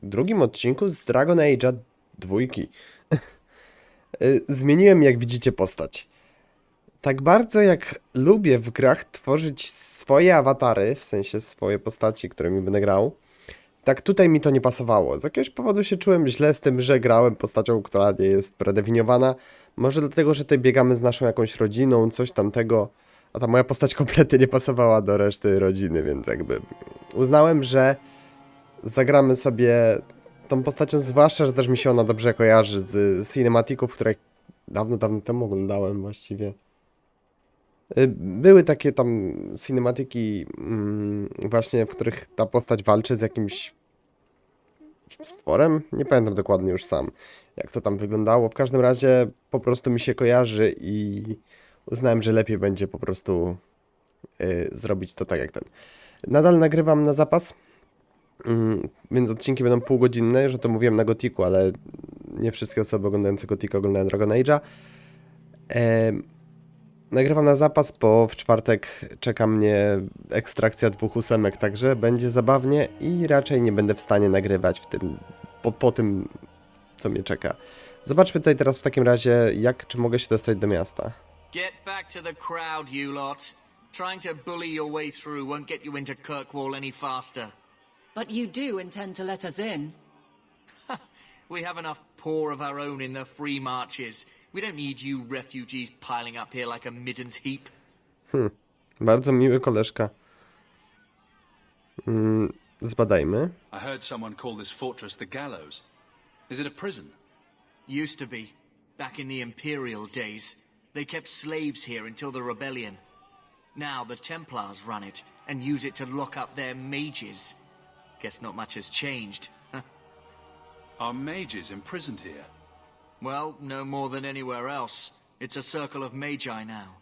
drugim odcinku z Dragon Age'a 2. Zmieniłem, jak widzicie, postać. Tak bardzo jak lubię w grach tworzyć swoje awatary, w sensie swoje postaci, którymi będę grał, tak tutaj mi to nie pasowało. Z jakiegoś powodu się czułem źle z tym, że grałem postacią, która nie jest predefiniowana. Może dlatego, że tutaj biegamy z naszą jakąś rodziną, coś tamtego, a ta moja postać kompletnie nie pasowała do reszty rodziny, więc jakby uznałem, że zagramy sobie tą postacią, zwłaszcza, że też mi się ona dobrze kojarzy z cinematików, które dawno temu oglądałem właściwie. Były takie tam cinematiki właśnie, w których ta postać walczy z jakimś stworem. Nie pamiętam dokładnie już sam, jak to tam wyglądało. W każdym razie po prostu mi się kojarzy i uznałem, że lepiej będzie po prostu zrobić to tak jak ten. Nadal nagrywam na zapas, więc odcinki będą półgodzinne, że to mówiłem na Gotiku, ale nie wszystkie osoby oglądające Gotika oglądają Dragon Age'a. Nagrywam na zapas, bo w czwartek czeka mnie ekstrakcja 2 ósemek, także będzie zabawnie i raczej nie będę w stanie nagrywać w tym, po tym, co mnie czeka. Zobaczmy tutaj teraz w takim razie, czy mogę się dostać do miasta. Get back to the crowd, you lot. Trying to bully your way through won't get you into Kirkwall any faster. But you do intend to let us in. We have enough poor of our own in the free marches. We don't need you refugees piling up here like a midden's heap. Bardzo miły koleżka. Zbadajmy. I heard someone call this fortress the Gallows. Is it a prison? Used to be. Back in the Imperial days. They kept slaves here until the rebellion. Now the Templars run it and use it to lock up their mages. Guess not much has changed. Are mages imprisoned here? Well, no more than anywhere else. It's a circle of magi now.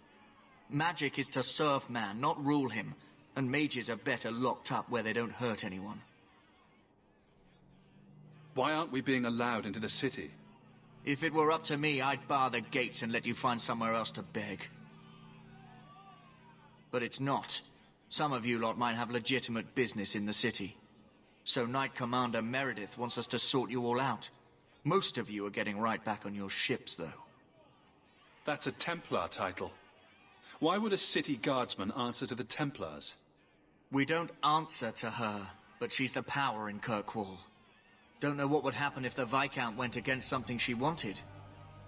Magic is to serve man, not rule him, and mages are better locked up where they don't hurt anyone. Why aren't we being allowed into the city? If it were up to me, I'd bar the gates and let you find somewhere else to beg. But it's not. Some of you lot might have legitimate business in the city. So Knight Commander Meredith wants us to sort you all out. Most of you are getting right back on your ships, though. That's a Templar title. Why would a city guardsman answer to the Templars? We don't answer to her, but she's the power in Kirkwall. Don't know what would happen if the Viscount went against something she wanted,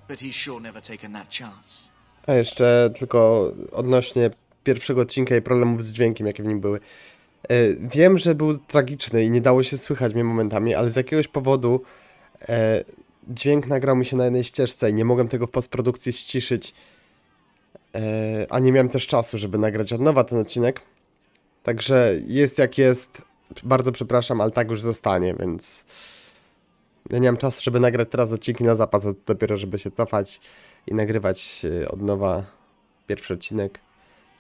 but he's sure never taken that chance. A jeszcze tylko odnośnie pierwszego odcinka i problemów z dźwiękiem, jakie w nim były. Wiem, że był tragiczny i nie dało się słychać mnie momentami, ale z jakiegoś powodu dźwięk nagrał mi się na jednej ścieżce i nie mogłem tego w postprodukcji ściszyć, a nie miałem też czasu, żeby nagrać od nowa ten odcinek. Także jest jak jest. Bardzo przepraszam, ale tak już zostanie, więc ja nie mam czasu, żeby nagrać teraz odcinki na zapas, a dopiero żeby się cofać i nagrywać od nowa pierwszy odcinek.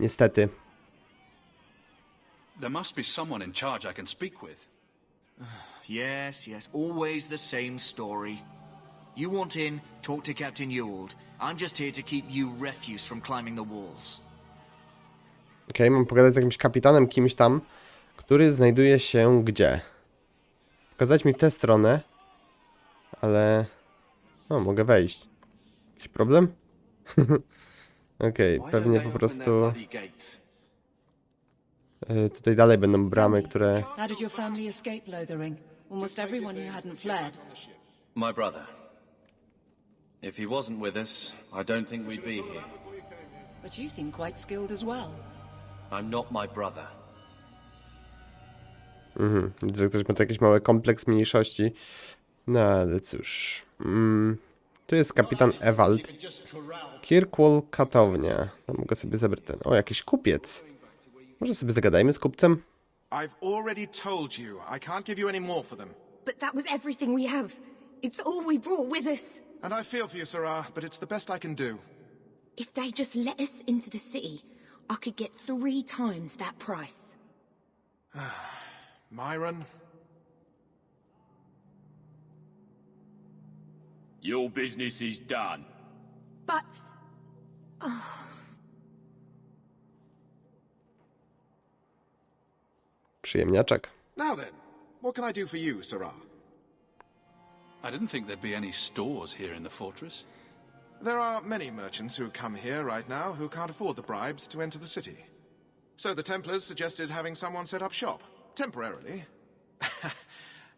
Niestety. There must be someone in charge I can speak with. Yes, always the same story. You want in, talk to Captain Ewald. I'm just here to keep you refuse from climbing the walls. Okej, mam pogadać z jakimś kapitanem, kimś tam, który znajduje się gdzie? Pokazać mi w tę stronę, ale... O, mogę wejść. Jakiś problem? Okej, pewnie po prostu... Tutaj dalej będą bramy, które... How did your family escape Lothering? Almost everyone here hadn't fled. My brother. If he wasn't with us, I don't think we'd be here. But you seem quite skilled as well. I'm not my brother. Widzę, że ktoś ma tu jakiś mały kompleks mniejszości. No ale cóż... Tu jest kapitan Ewald. Kirkwall katownia. No, mogę sobie zabrać ten... O, jakiś kupiec. Może sobie zagadajmy z kupcem? I've already told you, I can't give you any more for them. But that was everything we have. It's all we brought with us. And I feel for you, Sarah, but it's the best I can do. If they just let us into the city, I could get 3 times that price. Myron? Your business is done. But... Przyjemniaczek. Now then, what can I do for you, Sarah? I didn't think there'd be any stores here in the fortress. There are many merchants who come here right now who can't afford the bribes to enter the city. So the Templars suggested having someone set up shop, temporarily.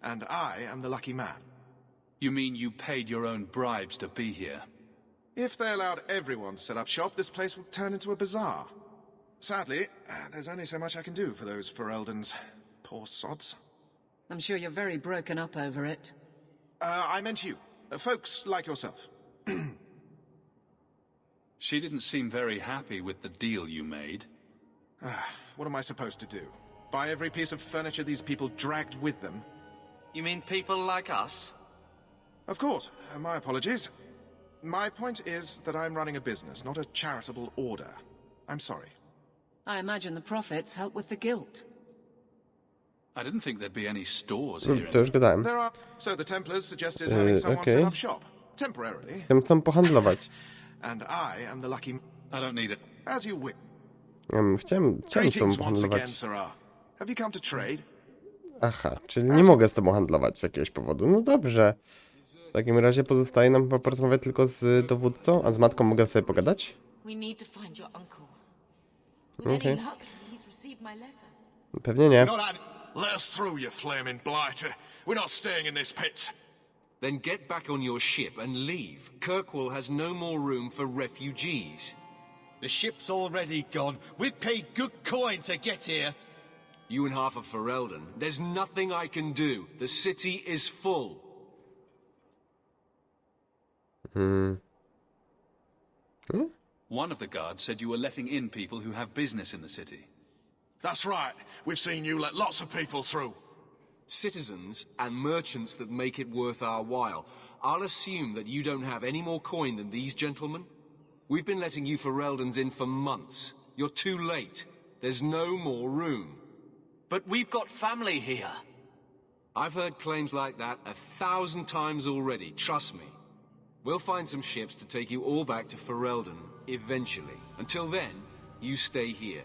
And I am the lucky man. You mean you paid your own bribes to be here? If they allowed everyone to set up shop, this place would turn into a bazaar. Sadly, there's only so much I can do for those Fereldans. Poor sods. I'm sure you're very broken up over it. I meant you. Folks like yourself. She didn't seem very happy with the deal you made. What am I supposed to do? Buy every piece of furniture these people dragged with them? You mean people like us? Of course. My apologies. My point is that I'm running a business, not a charitable order. I'm sorry. I imagine the profits help with the guilt. I didn't think there'd be any stores here. To już gadałem. There are... So the Templars suggested having someone set up shop, temporarily. Chciałem tam pohandlować. And I am the lucky... I don't need it. As you wish. Chciałem z tobą Greetings once again, pohandlować. sirrah. Have you come to trade? Aha, czyli nie mogę z tobą handlować z jakiegoś powodu. No dobrze. W takim razie pozostaje nam chyba porozmawiać tylko z dowódcą, a z matką mogę sobie pogadać? We need to find your uncle. With Okay. any luck, he's received my letter. Pewnie nie. Let us through, you flaming blighter. We're not staying in this pit. Then get back on your ship and leave. Kirkwall has no more room for refugees. The ship's already gone. We've paid good coin to get here. You and half of Ferelden. There's nothing I can do. The city is full. One of the guards said you were letting in people who have business in the city. That's right. We've seen you let lots of people through. Citizens and merchants that make it worth our while. I'll assume that you don't have any more coin than these gentlemen. We've been letting you Fereldans in for months. You're too late. There's no more room. But we've got family here. I've heard claims like that 1,000 times already, trust me. We'll find some ships to take you all back to Ferelden, eventually. Until then, you stay here.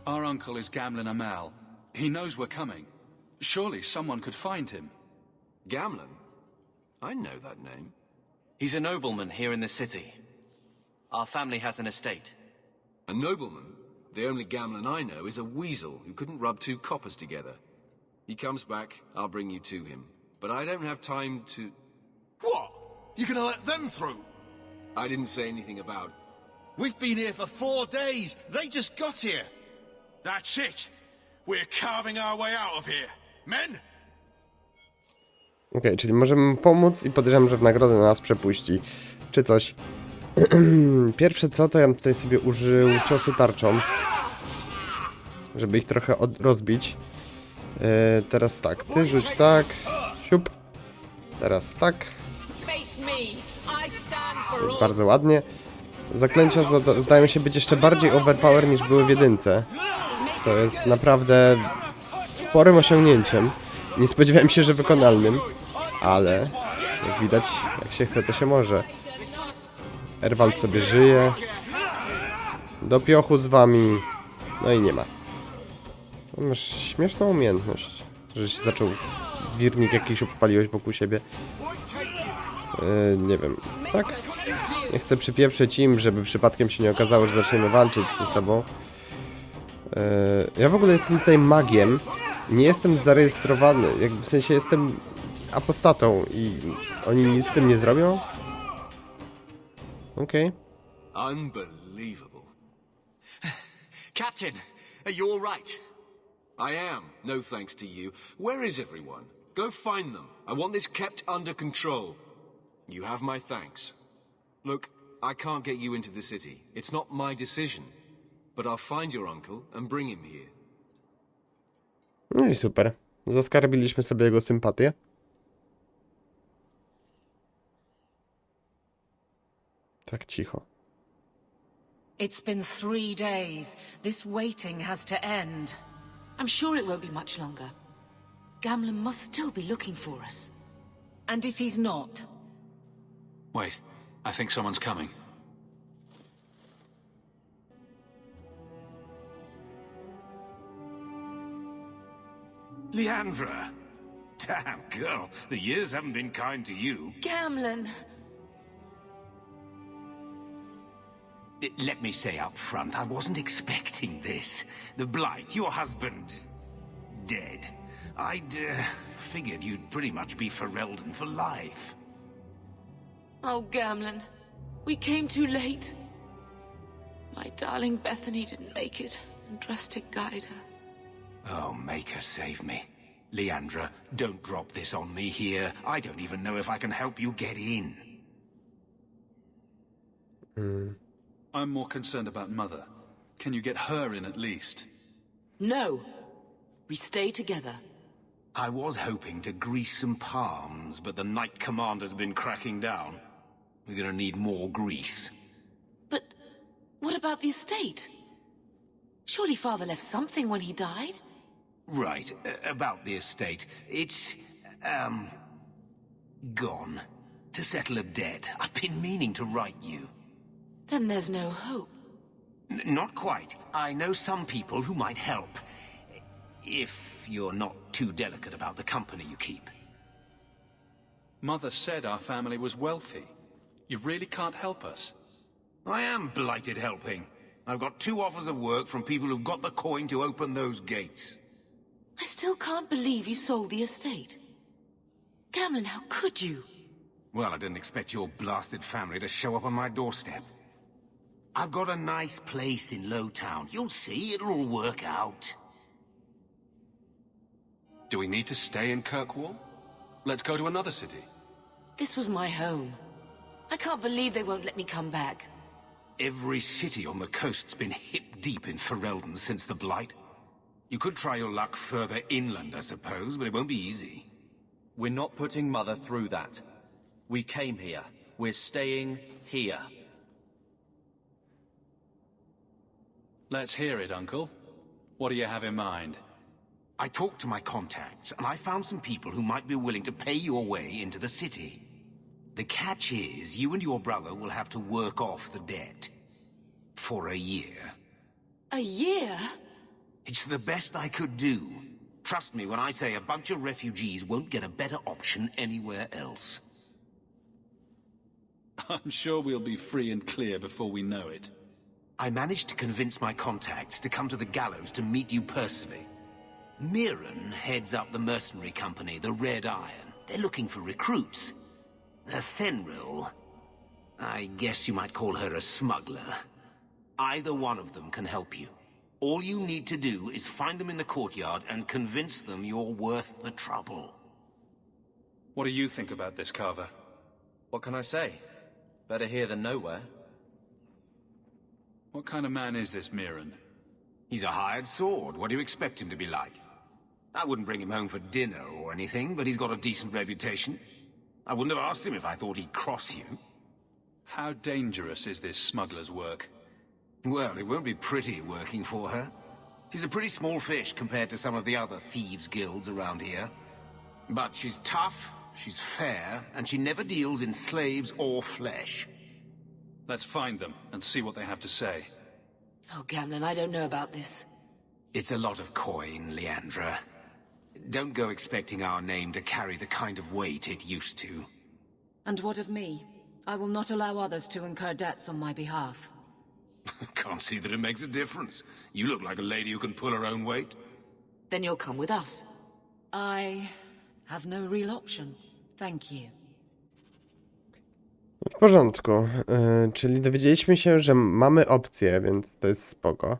Our uncle is Gamlin Amal. He knows we're coming. Surely someone could find him. Gamlin? I know that name. He's a nobleman here in the city. Our family has an estate. A nobleman? The only Gamlin I know is a weasel who couldn't rub two coppers together. He comes back, I'll bring you to him. But I don't have time to... What? You're gonna let them through? I didn't say anything about... We've been here for 4 days. They just got here. That's it. We're carving our way out of here. Men? Okej, czyli możemy mu pomóc i podejrzewam, że w nagrodę nas przepuści. Czy coś. Pierwsze co, to ja bym tutaj sobie użył ciosu tarczą. Żeby ich trochę rozbić. Teraz tak, ty rzuć tak. Siup. Teraz tak. Bardzo ładnie. Zaklęcia zdają się być jeszcze bardziej overpower niż były w jedynce. To jest naprawdę sporym osiągnięciem. Nie spodziewałem się, że wykonalnym. Ale jak widać, jak się chce, to się może. Erwald sobie żyje. Do piochu z wami. No i nie ma. Masz śmieszną umiejętność, że się zaczął wirnik jakiś upaliłeś wokół siebie. Nie wiem. Tak? Nie chcę przypieprzyć im, żeby przypadkiem się nie okazało, że zaczniemy walczyć ze sobą. Ja w ogóle jestem tutaj magiem. Nie jestem zarejestrowany. Jakby w sensie jestem apostatą i oni nic z tym nie zrobią? Okej. Unbelievable. Captain, are you all right? I am, no thanks to you. Where is everyone? Go find them. I want this kept under control. You have my thanks. Look, I can't get you into the city. It's not my decision. But I'll find your uncle and bring him here. No i super. Zaskarbiliśmy sobie jego sympatię. Tak cicho. It's been 3 days. This waiting has to end. I'm sure it won't be much longer. Gamlin must still be looking for us. And if he's not? Wait, I think someone's coming. Leandra, Damn, girl, the years haven't been kind to you. Gamlen. Let me say up front, I wasn't expecting this. The Blight, your husband, dead. I'd figured you'd pretty much be Ferelden for life. Oh, Gamlen. We came too late. My darling Bethany didn't make it, and Drastic guide her. Oh, make her save me. Leandra, don't drop this on me here. I don't even know if I can help you get in. I'm more concerned about Mother. Can you get her in at least? No. We stay together. I was hoping to grease some palms, but the Knight Commander's been cracking down. We're gonna need more grease. But what about the estate? Surely Father left something when he died? Right, about the estate. It's, gone. To settle a debt. I've been meaning to write you. Then there's no hope. Not quite. I know some people who might help. If you're not too delicate about the company you keep. Mother said our family was wealthy. You really can't help us. I am blighted helping. I've got 2 offers of work from people who've got the coin to open those gates. I still can't believe you sold the estate. Gamlen, how could you? Well, I didn't expect your blasted family to show up on my doorstep. I've got a nice place in Lowtown. You'll see, it'll all work out. Do we need to stay in Kirkwall? Let's go to another city. This was my home. I can't believe they won't let me come back. Every city on the coast's been hip-deep in Ferelden since the Blight. You could try your luck further inland, I suppose, but it won't be easy. We're not putting Mother through that. We came here. We're staying here. Let's hear it, Uncle. What do you have in mind? I talked to my contacts, and I found some people who might be willing to pay your way into the city. The catch is, you and your brother will have to work off the debt. For a year. A year? It's the best I could do. Trust me when I say a bunch of refugees won't get a better option anywhere else. I'm sure we'll be free and clear before we know it. I managed to convince my contacts to come to the gallows to meet you personally. Mirren heads up the mercenary company, the Red Iron. They're looking for recruits. Fenrir, I guess you might call her a smuggler. Either one of them can help you. All you need to do is find them in the courtyard and convince them you're worth the trouble. What do you think about this, Carver? What can I say? Better here than nowhere. What kind of man is this Mirren? He's a hired sword. What do you expect him to be like? I wouldn't bring him home for dinner or anything, but he's got a decent reputation. I wouldn't have asked him if I thought he'd cross you. How dangerous is this smuggler's work? Well, it won't be pretty working for her. She's a pretty small fish compared to some of the other thieves' guilds around here. But she's tough, she's fair, and she never deals in slaves or flesh. Let's find them and see what they have to say. Oh, Gamlen, I don't know about this. It's a lot of coin, Leandra. Don't go expecting our name to carry the kind of weight it used to. And what of me? I will not allow others to incur debts on my behalf. Can't see that it makes a difference. You look like a lady who can pull her own weight. Then you'll come with us. I have no real option. Thank you. W porządku. Czyli dowiedzieliśmy się, że mamy opcję, więc to jest spoko.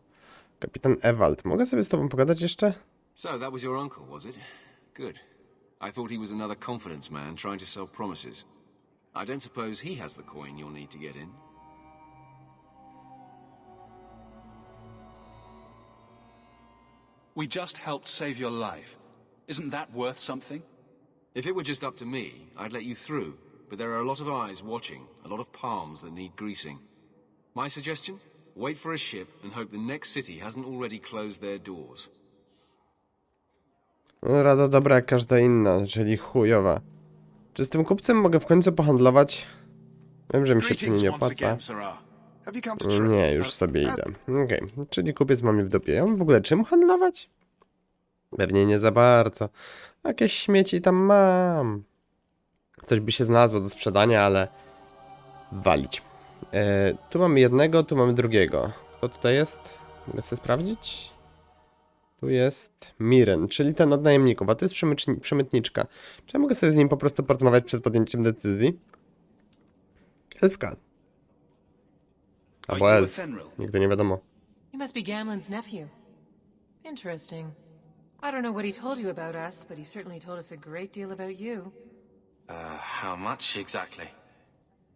Kapitan Ewald, mogę sobie z tobą pogadać jeszcze? So, that was your uncle, was it? Good. I thought he was another confidence man trying to sell promises. I don't suppose he has the coin you'll need to get in. We just helped save your life. Isn't that worth something? If it were just up to me, I'd let you through. But there are a lot of eyes watching, a lot of palms that need greasing. My suggestion? Wait for a ship and hope the next city hasn't already closed their doors. No, rada dobra jak każda inna, czyli chujowa. Czy z tym kupcem mogę w końcu pohandlować? Wiem, że mi się pewnie nie opłaca. Nie, już sobie idę. Okej, czyli kupiec ma mnie w dupie. Ja mam w ogóle czym handlować? Pewnie nie za bardzo. Jakieś śmieci tam mam. Coś by się znalazło do sprzedania, ale walić. Tu mamy jednego, tu mamy drugiego. Kto tutaj jest? Mogę sobie sprawdzić? Tu jest Miren, czyli ten od najemników, a tu jest przemytniczka. Czy ja mogę sobie z nim po prostu porozmawiać przed podjęciem decyzji? Elfka. Albo elf. Nigdy nie wiadomo. You must be Gamlen's nephew. Interesting. I don't know what he told you about us, but he certainly told us a great deal about you. How much exactly?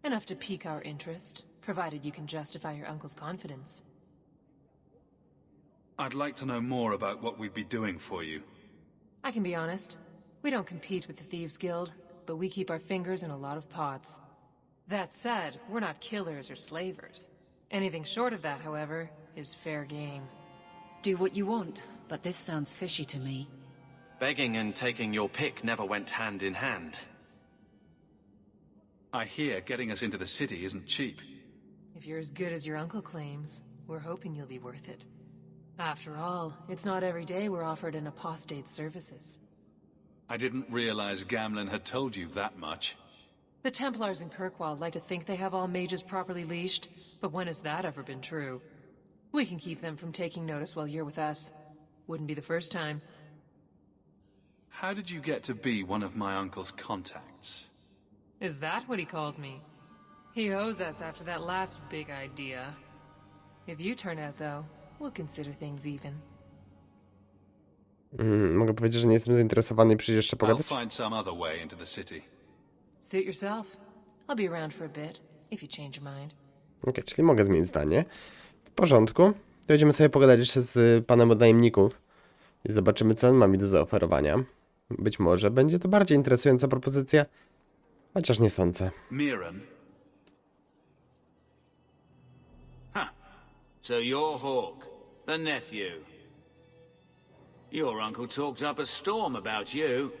Enough to pique our interest, provided you can justify your uncle's confidence. I'd like to know more about what we'd be doing for you. I can be honest. We don't compete with the Thieves Guild, but we keep our fingers in a lot of pots. That said, we're not killers or slavers. Anything short of that, however, is fair game. Do what you want, but this sounds fishy to me. Begging and taking your pick never went hand in hand. I hear getting us into the city isn't cheap. If you're as good as your uncle claims, we're hoping you'll be worth it. After all, it's not every day we're offered an apostate's services. I didn't realize Gamlen had told you that much. The Templars in Kirkwall like to think they have all mages properly leashed, but when has that ever been true? We can keep them from taking notice while you're with us. Wouldn't be the first time. How did you get to be one of my uncle's contacts? Is that what he calls me? He owes us after that last big idea. If you turn out, though, we'll consider things even. Mogę powiedzieć, że nie jestem zainteresowany i przyjść jeszcze I'll pogadać? find some other way into the city. Suit yourself. I'll be around for a bit, if you change your mind. Okej, czyli mogę zmienić zdanie. W porządku. To będziemy sobie pogadać jeszcze z panem od najemników. I zobaczymy, co on ma mi do zaoferowania. Być może będzie to bardziej interesująca propozycja. Chociaż nie sądzę. Miren, So you're Hawk, the nephew. Your uncle talked up a storm about you.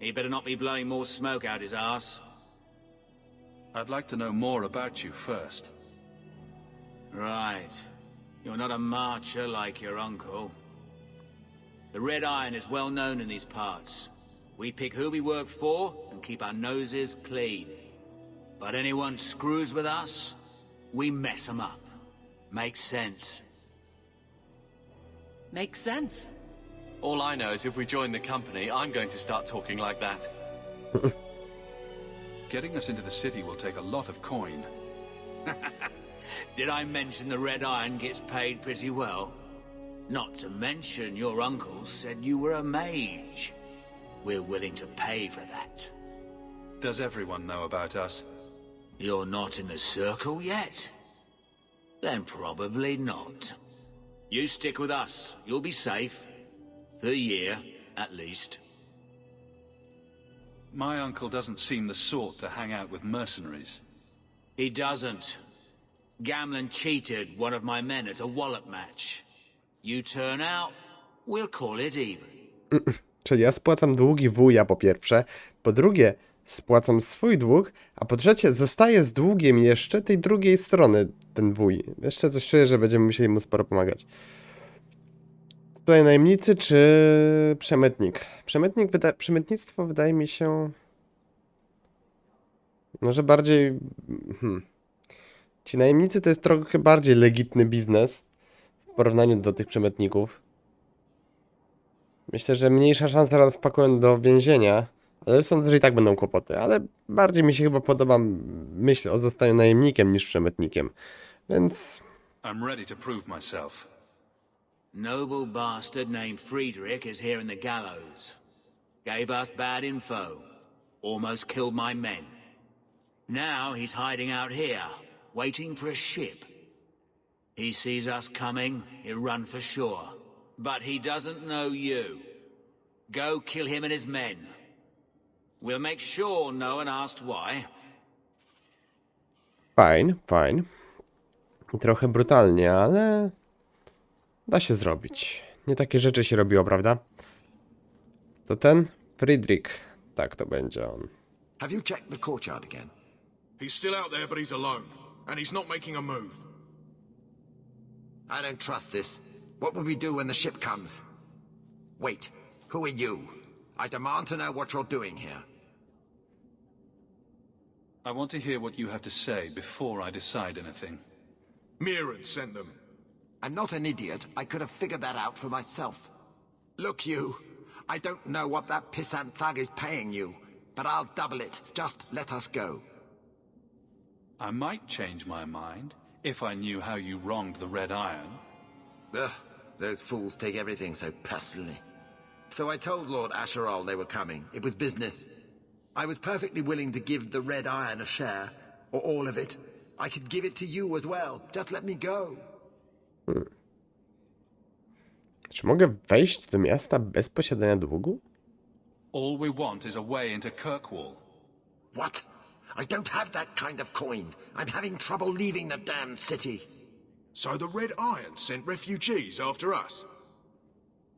He better not be blowing more smoke out his arse. I'd like to know more about you first. Right. You're not a marcher like your uncle. The Red Iron is well known in these parts. We pick who we work for and keep our noses clean. But anyone screws with us, we mess them up. Makes sense. Makes sense. All I know is if we join the company, I'm going to start talking like that. Getting us into the city will take a lot of coin. Did I mention the Red Iron gets paid pretty well? Not to mention your uncle said you were a mage. We're willing to pay for that. Does everyone know about us? You're not in the circle yet? Then probably not. You stick with us. You'll be safe. For a year, at least. My uncle doesn't seem the sort to hang out with mercenaries. He doesn't. Gamlen cheated one of my men at a wallet match. You turn out, we'll call it even. Czyli ja spłacam długi wuja po pierwsze, po drugie spłacam swój dług, a po trzecie zostaję z długiem jeszcze tej drugiej strony, ten wuj. Jeszcze coś czuję, że będziemy musieli mu sporo pomagać. Tutaj najemnicy czy przemytnik? Przemytnictwo wydaje mi się... Może bardziej... Ci najemnicy to jest trochę bardziej legitny biznes w porównaniu do tych przemytników. Myślę, że mniejsza szansa raz spakują do więzienia, ale sądzę, że i tak będą kłopoty. Ale bardziej mi się chyba podoba myśl o zostaniu najemnikiem niż przemytnikiem. Więc... I'm ready to prove myself. Noble bastard named Friedrich is here in the gallows. Gave us bad info. Almost killed my men. Now he's hiding out here, waiting for a ship. He sees us coming, he'll run for shore. But he doesn't know you. Go kill him and his men. We'll make sure no one asks why. Fine, fine. Trochę brutalnie, ale... Da się zrobić. Nie takie rzeczy się robiło, prawda? To ten? Friedrich. Tak, to będzie on. Have you checked the courtyard again? He's still out there, but he's alone. And he's not making a move. I don't trust this. What will we do when the ship comes? Wait. Who are you? I demand to know what you're doing here. I want to hear what you have to say before I decide anything. Mirren sent them. I'm not an idiot. I could have figured that out for myself. Look, you. I don't know what that pissant thug is paying you, but I'll double it. Just let us go. I might change my mind if I knew how you wronged the Red Iron. Ugh, those fools take everything so personally. So I told Lord Asherall they were coming. It was business. I was perfectly willing to give the Red Iron a share, or all of it. I could give it to you as well. Just let me go. Czy mogę wejść do miasta bez posiadania długu? All we want is a way into Kirkwall. What? I don't have that kind of coin. I'm having trouble leaving the damned city. So the Red Iron sent refugees after us?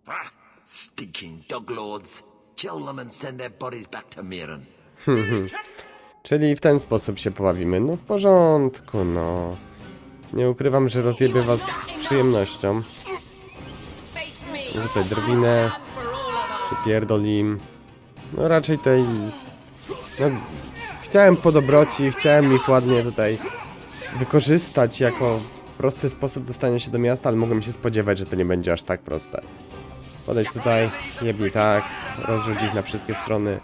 Ah, stinking dog lords. Kill them and send their bodies back to Mirren. Czyli w ten sposób się pobawimy. No w porządku, no. Nie ukrywam, że rozjebię was z przyjemnością. Rzucaj drobinę. Przypierdolim. No raczej tej... No, chciałem po dobroci, chciałem ich ładnie tutaj wykorzystać jako prosty sposób dostania się do miasta, ale mogłem się spodziewać, że to nie będzie aż tak proste. Podejdź tutaj, jebnij tak, rozrzuć ich na wszystkie strony.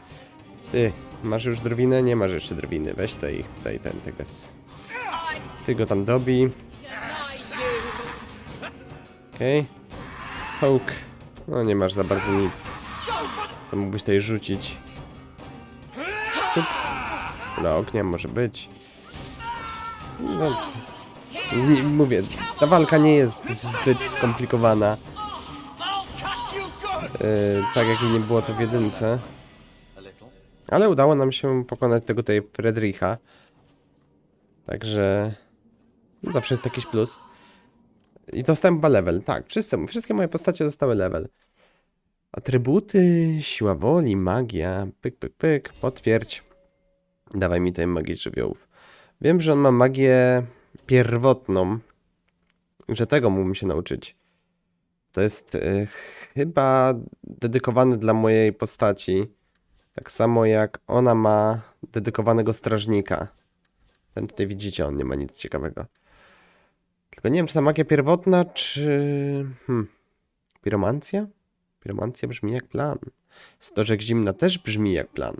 Ty, masz już drwinę? Nie masz jeszcze drwiny. Weź tutaj ten teges. Ty go tam dobij. Okej. Poke. No nie masz za bardzo nic. To mógłbyś tutaj rzucić. Dla ognia może być. No, mówię, ta walka nie jest zbyt skomplikowana. Tak jak i nie było to w jedynce. Ale udało nam się pokonać tego tutaj Friedricha. Także zawsze jest jakiś plus. I dostałem chyba level. Tak, wszystkie moje postacie dostały level. Atrybuty, siła woli, magia, pyk, pyk, pyk, potwierdź. Dawaj mi tutaj magię żywiołów. Wiem, że on ma magię pierwotną. Że tego mógłbym się nauczyć. To jest chyba dedykowane dla mojej postaci. Tak samo jak ona ma dedykowanego strażnika. Ten tutaj widzicie, on nie ma nic ciekawego. Tylko nie wiem, czy ta magia pierwotna, czy... Piromancja? Piromancja brzmi jak plan. Stożek zimna też brzmi jak plan.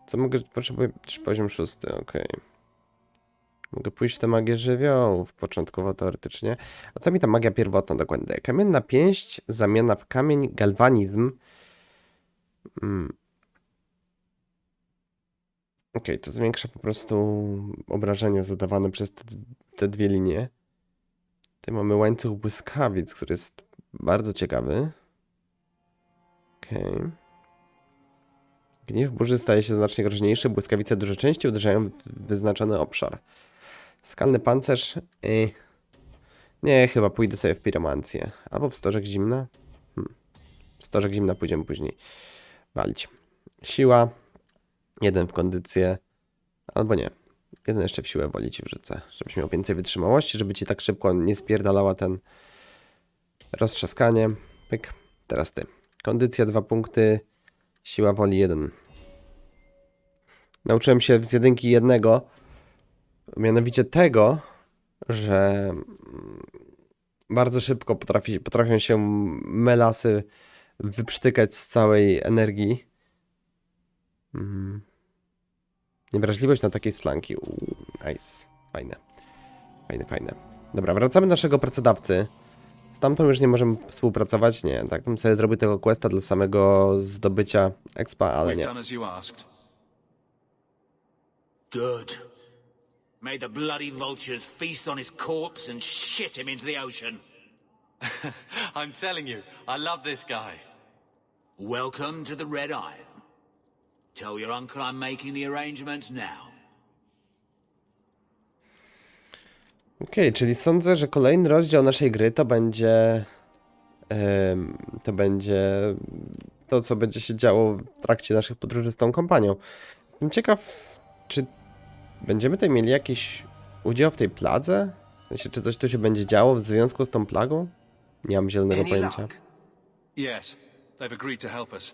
Co mogę... Potrzebuję poziom 6, okej. Mogę pójść w tę magię żywiołów, początkowo teoretycznie. A co mi ta magia pierwotna dokładnie daje? Kamienna pięść, zamiana w kamień, galwanizm. Okej, to zwiększa po prostu obrażenia zadawane przez te dwie linie. Tutaj mamy łańcuch błyskawic, który jest bardzo ciekawy. Okej. Gniew burzy staje się znacznie groźniejszy. Błyskawice dużo częściej uderzają w wyznaczony obszar. Skalny pancerz. Nie, chyba pójdę sobie w piromancję. Albo w stożek zimna. Stożek zimna pójdziemy później walić. Siła. 1 w kondycję. Albo nie. 1 jeszcze w siłę woli ci wrzucę. Żebyś miał więcej wytrzymałości, żeby ci tak szybko nie spierdalała ten roztrzaskanie. Pyk. Teraz ty. Kondycja 2 punkty. Siła woli 1. Nauczyłem się z jedynki jednego. Mianowicie tego, że bardzo szybko potrafią się melasy wyprztykać z całej energii. Niewrażliwość na takiej slanki. Nice. Fajne. Fajne. Dobra, wracamy do naszego pracodawcy. Z tamtą już nie możemy współpracować. Nie, tak bym sobie zrobił tego questa dla samego zdobycia expa, ale nie. Good. May the bloody vultures feast on his corpse and shit him into the ocean. I'm telling you, I love this guy. Welcome to the Red Iron. Tell your uncle I'm making the arrangements now. Okej, czyli sądzę, że kolejny rozdział naszej gry to będzie to, co będzie się działo w trakcie naszych podróży z tą kompanią. Jestem ciekaw, czy będziemy tutaj mieli jakiś udział w tej pladze? W sensie, czy coś tu się będzie działo w związku z tą plagą? Nie mam zielonego pojęcia. Yes, they've agreed to help us.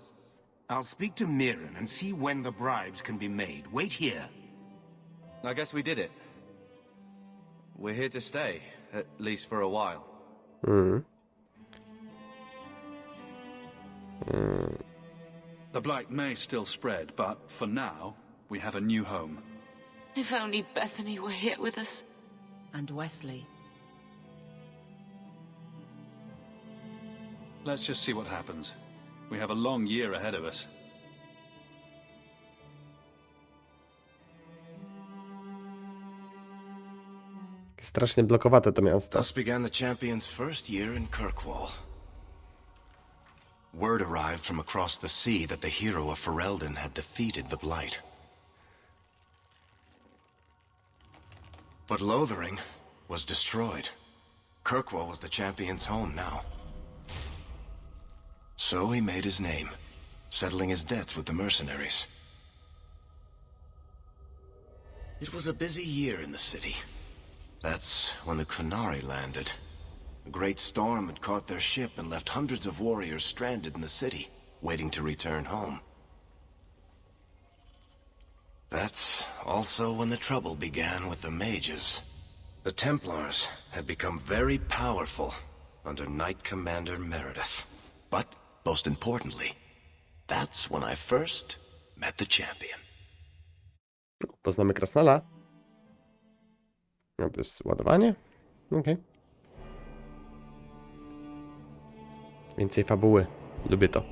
I'll speak to Mirren and see when the bribes can be made. Wait here. I guess we did it. We're here to stay, at least for a while. The blight may still spread, but for now, we have a new home. If only Bethany were here with us. And Wesley. Let's just see what happens. We have a long year ahead of us. Strasznie blokowate to miasto. Thus began the champion's first year in Kirkwall. Word arrived from across the sea that the hero of Ferelden had defeated the Blight. But Lothering was destroyed. Kirkwall was the champion's home now. So he made his name, settling his debts with the mercenaries. It was a busy year in the city. That's when the Qunari landed. A great storm had caught their ship and left hundreds of warriors stranded in the city, waiting to return home. That's also when the trouble began with the mages. The Templars had become very powerful under Knight Commander Meredith. But, most importantly, that's when I first met the champion. Poznamy Krasnala. No to jest ładowanie? Okej. Więcej fabuły. Lubię to.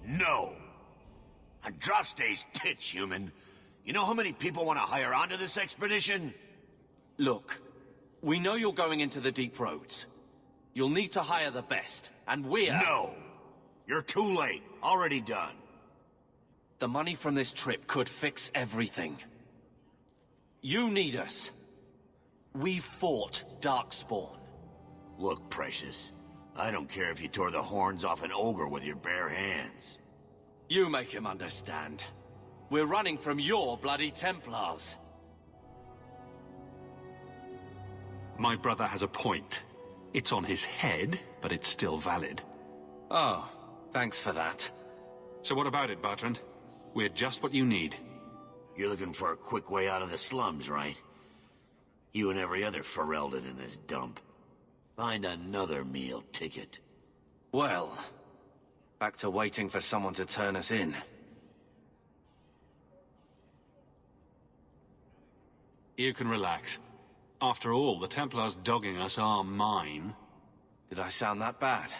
No. Andraste's tits, human. You know how many people want to hire onto this expedition? Look, we know you're going into the deep roads. You'll need to hire the best, and we're... No! You're too late. Already done. The money from this trip could fix everything. You need us. We fought Darkspawn. Look, Precious. I don't care if you tore the horns off an ogre with your bare hands. You make him understand. We're running from your bloody Templars. My brother has a point. It's on his head, but it's still valid. Oh, thanks for that. So what about it, Bertrand? We're just what you need. You're looking for a quick way out of the slums, right? You and every other Ferelden in this dump. Find another meal ticket. Well, back to waiting for someone to turn us in. You can relax. After all, the Templars dogging us are mine. Did I sound that bad?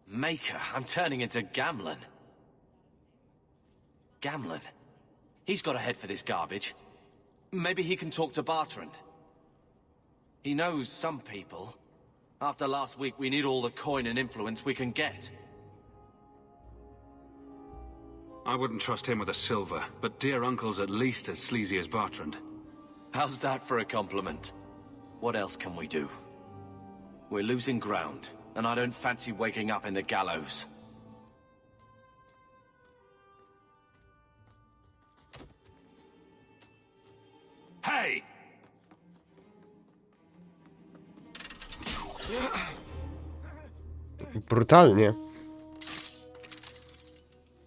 Maker, I'm turning into Gamlen. Gamlen? He's got a head for this garbage. Maybe he can talk to Bertrand. He knows some people. After last week, we need all the coin and influence we can get. I wouldn't trust him with a silver, but dear uncle's at least as sleazy as Bertrand. How's that for a compliment? What else can we do? We're losing ground, and I don't fancy waking up in the gallows. Hey! Brutalnie.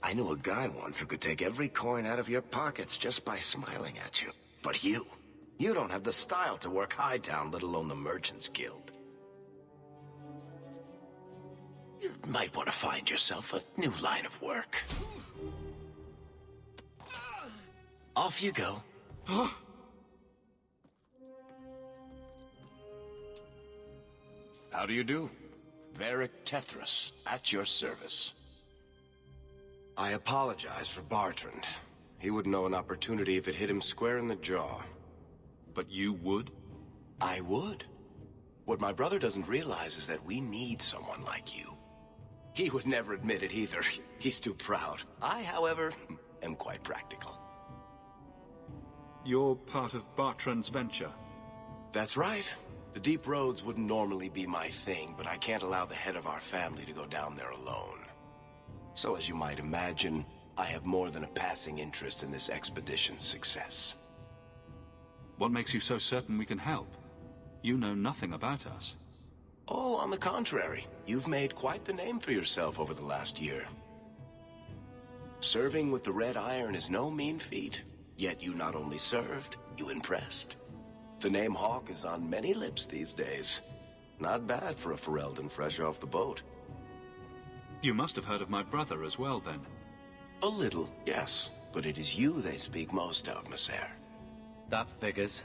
I knew a guy once who could take every coin out of your pockets just by smiling at you. But you don't have the style to work Hightown, let alone the Merchants Guild. You might want to find yourself a new line of work. Off you go. How do you do? Varric Tethras, at your service. I apologize for Bertrand. He wouldn't know an opportunity if it hit him square in the jaw. But you would? I would. What my brother doesn't realize is that we need someone like you. He would never admit it either. He's too proud. I, however, am quite practical. You're part of Bertrand's venture? That's right. The deep roads wouldn't normally be my thing, but I can't allow the head of our family to go down there alone. So as you might imagine, I have more than a passing interest in this expedition's success. What makes you so certain we can help? You know nothing about us. Oh, on the contrary, you've made quite the name for yourself over the last year. Serving with the Red Iron is no mean feat, yet you not only served, you impressed. The name Hawk is on many lips these days. Not bad for a Ferelden fresh off the boat. You must have heard of my brother as well, then. A little, yes, but it is you they speak most of, Monsieur. That figures.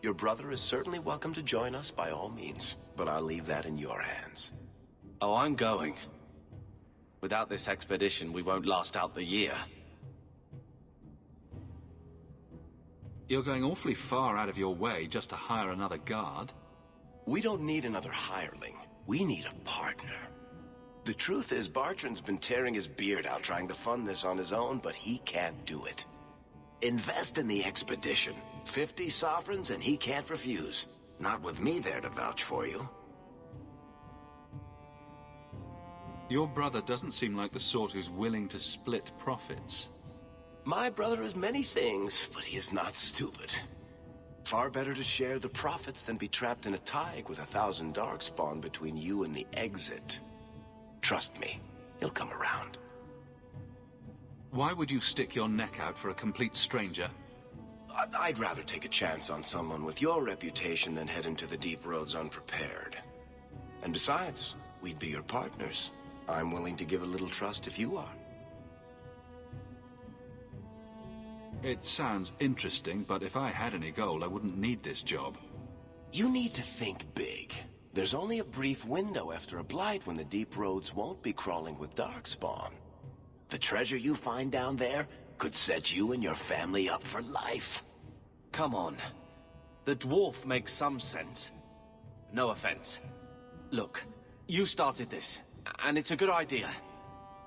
Your brother is certainly welcome to join us by all means, but I'll leave that in your hands. Oh, I'm going. Without this expedition, we won't last out the year. You're going awfully far out of your way just to hire another guard. We don't need another hireling. We need a partner. The truth is, Bartrand's been tearing his beard out trying to fund this on his own, but he can't do it. Invest in the expedition. 50 sovereigns and he can't refuse. Not with me there to vouch for you. Your brother doesn't seem like the sort who's willing to split profits. My brother is many things, but he is not stupid. Far better to share the profits than be trapped in a tide with 1,000 darkspawn between you and the exit. Trust me, he'll come around. Why would you stick your neck out for a complete stranger? I'd rather take a chance on someone with your reputation than head into the deep roads unprepared. And besides, we'd be your partners. I'm willing to give a little trust if you are. It sounds interesting, but if I had any gold, I wouldn't need this job. You need to think big. There's only a brief window after a blight when the deep roads won't be crawling with darkspawn. The treasure you find down there could set you and your family up for life. Come on. The dwarf makes some sense. No offense. Look, you started this, and it's a good idea.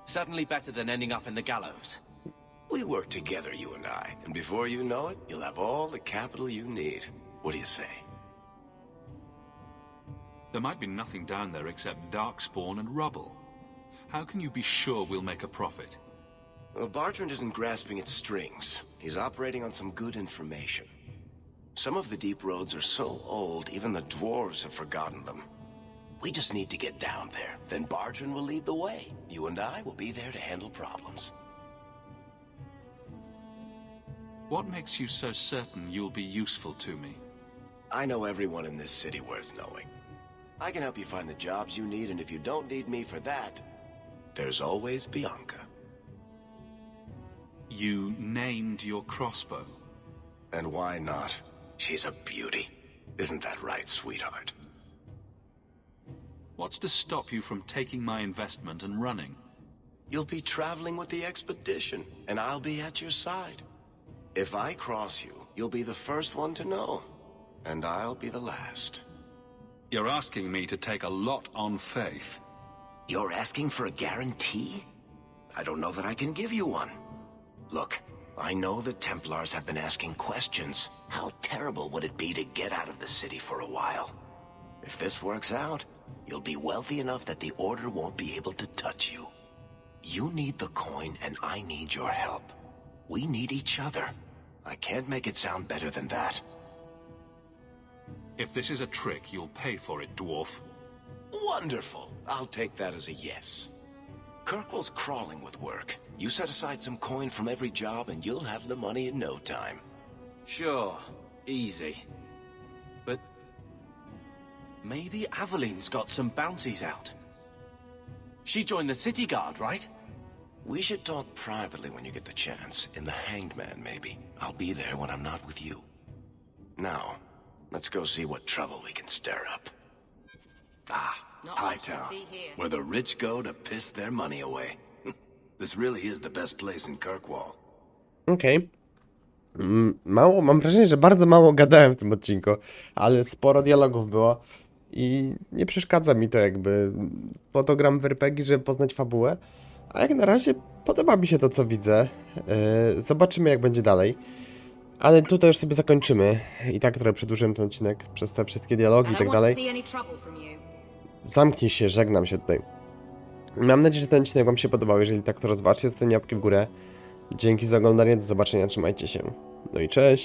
Certainly better than ending up in the gallows. We work together, you and I, and before you know it, you'll have all the capital you need. What do you say? There might be nothing down there except darkspawn and rubble. How can you be sure we'll make a profit? Well, Bartrand isn't grasping at strings. He's operating on some good information. Some of the deep roads are so old, even the dwarves have forgotten them. We just need to get down there. Then Bartrand will lead the way. You and I will be there to handle problems. What makes you so certain you'll be useful to me? I know everyone in this city worth knowing. I can help you find the jobs you need, and if you don't need me for that, there's always Bianca. You named your crossbow. And why not? She's a beauty. Isn't that right, sweetheart? What's to stop you from taking my investment and running? You'll be traveling with the expedition, and I'll be at your side. If I cross you, you'll be the first one to know, and I'll be the last. You're asking me to take a lot on faith. You're asking for a guarantee? I don't know that I can give you one. Look, I know the Templars have been asking questions. How terrible would it be to get out of the city for a while? If this works out, you'll be wealthy enough that the Order won't be able to touch you. You need the coin, and I need your help. We need each other. I can't make it sound better than that. If this is a trick, you'll pay for it, dwarf. Wonderful! I'll take that as a yes. Kirkwall's crawling with work. You set aside some coin from every job and you'll have the money in no time. Sure, easy. But maybe Aveline's got some bounties out. She joined the city guard, right? We should talk privately when you get the chance. In the Hanged Man, maybe. I'll be there when I'm not with you. Now, let's go see what trouble we can stir up. Hightown, where the rich go to piss their money away. This really is the best place in Kirkwall. Okej. Mam wrażenie, że bardzo mało gadałem w tym odcinku, ale sporo dialogów było i nie przeszkadza mi to jakby. Po to gram w RPG, żeby poznać fabułę, a jak na razie podoba mi się to, co widzę. Zobaczymy, jak będzie dalej. Ale tutaj już sobie zakończymy. I tak trochę przedłużyłem ten odcinek przez te wszystkie dialogi i tak dalej. Zamknij się, żegnam się tutaj. Mam nadzieję, że ten odcinek wam się podobał. Jeżeli tak, to rozważcie, zostawcie łapkę w górę. Dzięki za oglądanie, do zobaczenia, trzymajcie się. No i cześć!